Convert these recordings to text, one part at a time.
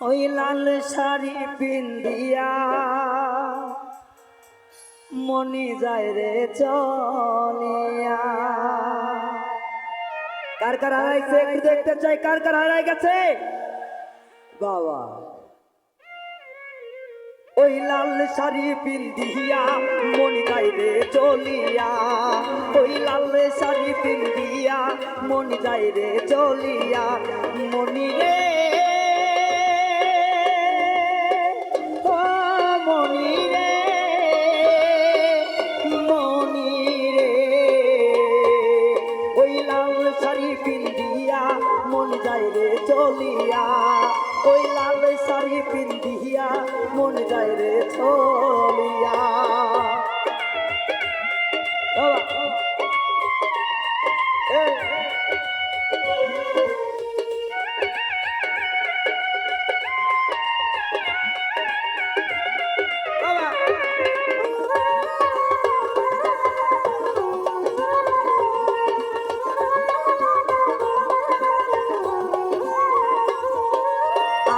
ওই লাল শাড়ি পিন্দিয়া মনি যায় রে চলিয়া। কার কার হারাইছে একটু দেখতে চাই, কার কার হারাই গেছে বাবা। ওই লাল শাড়ি পিন্দিয়া মনি যায় রে চলিয়া, ওই লাল শাড়ি পিন্দিয়া মনি যায় রে চলিয়া। মনি রে মনি রে মনি রে, ওই লাল শাড়ি পিন্দিয়া মনি যায় রে চলিয়া, ওই লাল শাড়ি পিন্দিয়া মনি যায় রে চলিয়া।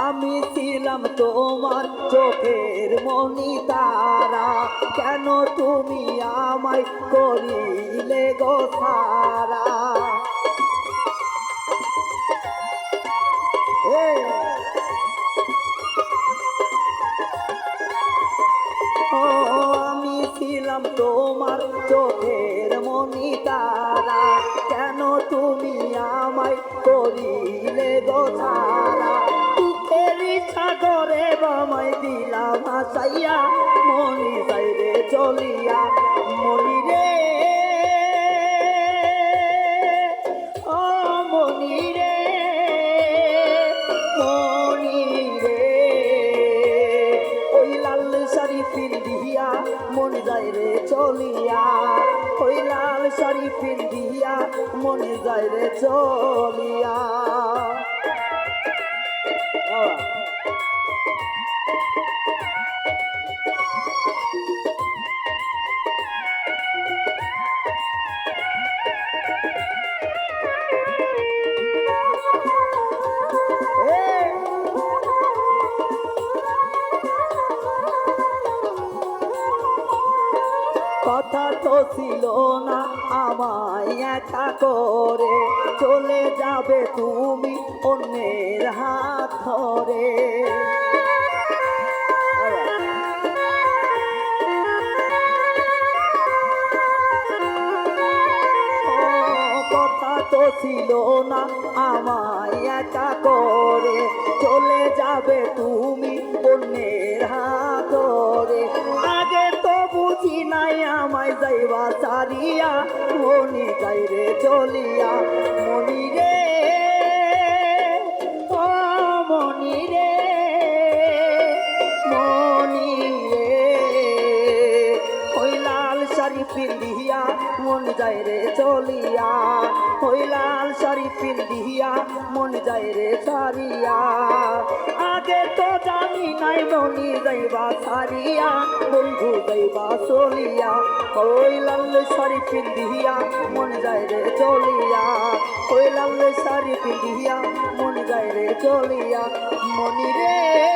আমি ছিলাম তোমার চোখের মনি তারা, কেন তুমি আমায় করিলে গো সারা। ও আমি ছিলাম তোমার চোখের মনি তারা, কেন তুমি আমায় করিলে গো সারা। সাগরে বামাই দিলা ভাসাইয়া মনি যায় রে চলিয়া। মনি রে ও মনি রে মনি রে, ওই লাল শাড়ি পিন্দিয়া মনি যায় রে চলিয়া, ওই লাল শাড়ি পিন্দিয়া মনি যায় রে চলিয়া। কথা তো ছিল না আমায় একা করে, চলে যাবে তুমি অন্যের হাত ধরে। কথা তো ছিল না আমায় একা করে, চলে যাবে তুমি অন্যের হাত ধরে। আগে তো বুঝি নাই আমায় যাইবা সারিয়া মনি যাই রে চলিয়া। মনি রে ও মনি রে মনি রে, ওই লাল শাড়ি পিন্দিয়া মনি যাই রে চলিয়া, ওই লাল শাড়ি পিন্দিয়া মনি যাই রে সারিয়া। আগে তো জানি নাই মনি যাইবা সারিয়া বন্ধু যাইবা চলিয়া, ওই লাল শাড়ি পিন্দিয়া মনি যায় রে চলিয়া, ওই লাল শাড়ি পিন্দিয়া মনি যায় রে চলিয়া। মনি রে